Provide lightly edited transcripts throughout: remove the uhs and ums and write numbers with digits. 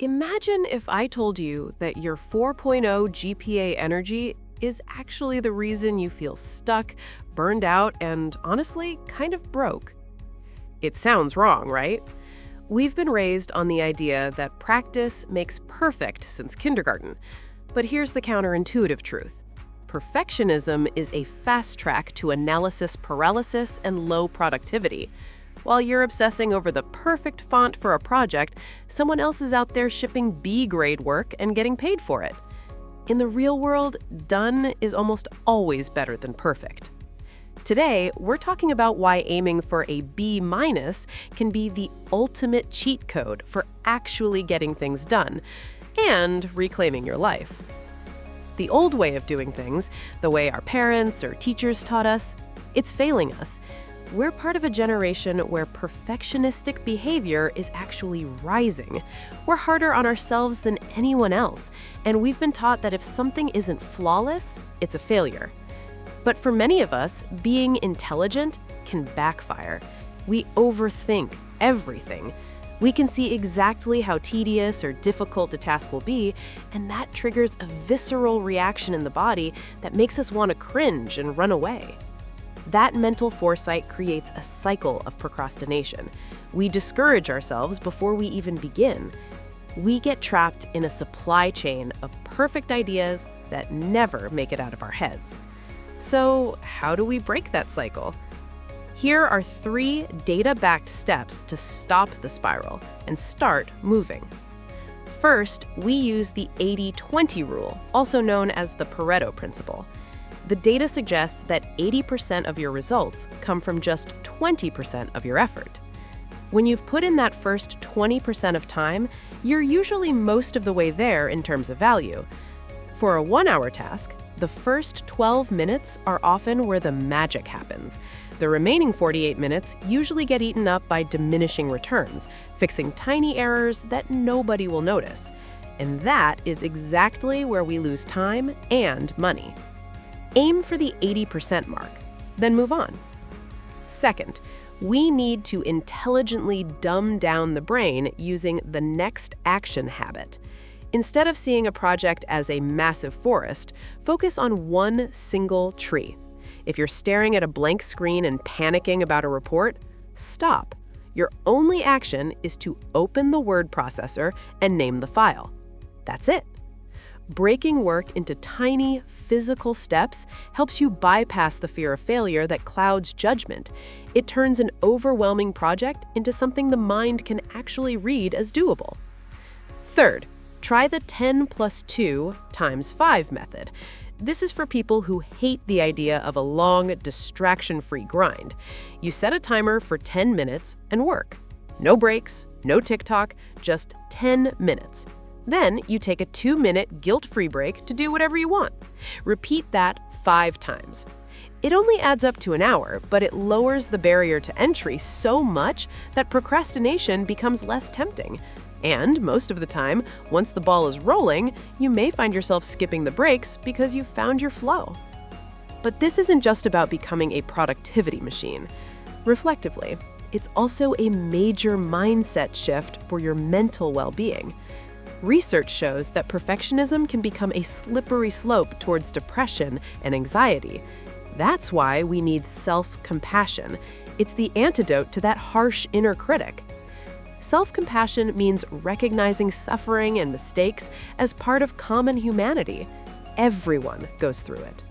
Imagine if I told you that your 4.0 GPA energy is actually the reason you feel stuck, burned out, and honestly, kind of broke. It sounds wrong, right? We've been raised on the idea that practice makes perfect since kindergarten. But here's the counterintuitive truth. Perfectionism is a fast track to analysis paralysis and low productivity. While you're obsessing over the perfect font for a project, someone else is out there shipping B-grade work and getting paid for it. In the real world, done is almost always better than perfect. Today, we're talking about why aiming for a B- can be the ultimate cheat code for actually getting things done and reclaiming your life. The old way of doing things, the way our parents or teachers taught us, it's failing us. We're part of a generation where perfectionistic behavior is actually rising. We're harder on ourselves than anyone else, and we've been taught that if something isn't flawless, it's a failure. But for many of us, being intelligent can backfire. We overthink everything. We can see exactly how tedious or difficult a task will be, and that triggers a visceral reaction in the body that makes us want to cringe and run away. That mental foresight creates a cycle of procrastination. We discourage ourselves before we even begin. We get trapped in a supply chain of perfect ideas that never make it out of our heads. So, how do we break that cycle? Here are 3 data-backed steps to stop the spiral and start moving. First, we use the 80-20 rule, also known as the Pareto principle. The data suggests that 80% of your results come from just 20% of your effort. When you've put in that first 20% of time, you're usually most of the way there in terms of value. For a 1-hour task, the first 12 minutes are often where the magic happens. The remaining 48 minutes usually get eaten up by diminishing returns, fixing tiny errors that nobody will notice. And that is exactly where we lose time and money. Aim for the 80% mark, then move on. Second, we need to intelligently dumb down the brain using the next action habit. Instead of seeing a project as a massive forest, focus on one single tree. If you're staring at a blank screen and panicking about a report, stop. Your only action is to open the word processor and name the file. That's it. Breaking work into tiny, physical steps helps you bypass the fear of failure that clouds judgment. It turns an overwhelming project into something the mind can actually read as doable. Third, try the 10 + 2 × 5 method. This is for people who hate the idea of a long, distraction-free grind. You set a timer for 10 minutes and work. No breaks, no TikTok, just 10 minutes. Then you take a 2-minute guilt-free break to do whatever you want. Repeat that 5 times. It only adds up to an hour, but it lowers the barrier to entry so much that procrastination becomes less tempting. And most of the time, once the ball is rolling, you may find yourself skipping the breaks because you've found your flow. But this isn't just about becoming a productivity machine. Reflectively, it's also a major mindset shift for your mental well-being. Research shows that perfectionism can become a slippery slope towards depression and anxiety. That's why we need self-compassion. It's the antidote to that harsh inner critic. Self-compassion means recognizing suffering and mistakes as part of common humanity. Everyone goes through it.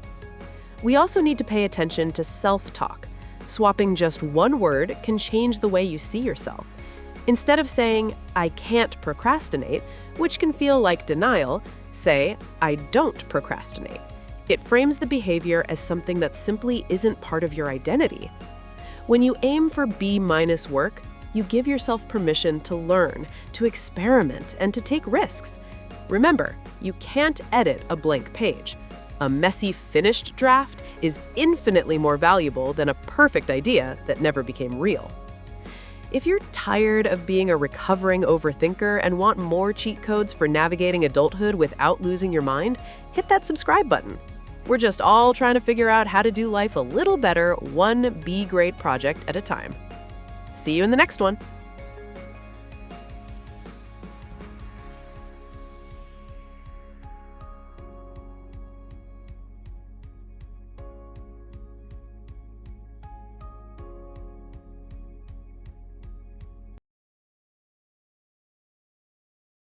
We also need to pay attention to self-talk. Swapping just one word can change the way you see yourself. Instead of saying, "I can't procrastinate," which can feel like denial, say, "I don't procrastinate." It frames the behavior as something that simply isn't part of your identity. When you aim for B- work, you give yourself permission to learn, to experiment, and to take risks. Remember, you can't edit a blank page. A messy, finished draft is infinitely more valuable than a perfect idea that never became real. If you're tired of being a recovering overthinker and want more cheat codes for navigating adulthood without losing your mind, hit that subscribe button. We're just all trying to figure out how to do life a little better, one B-grade project at a time. See you in the next one.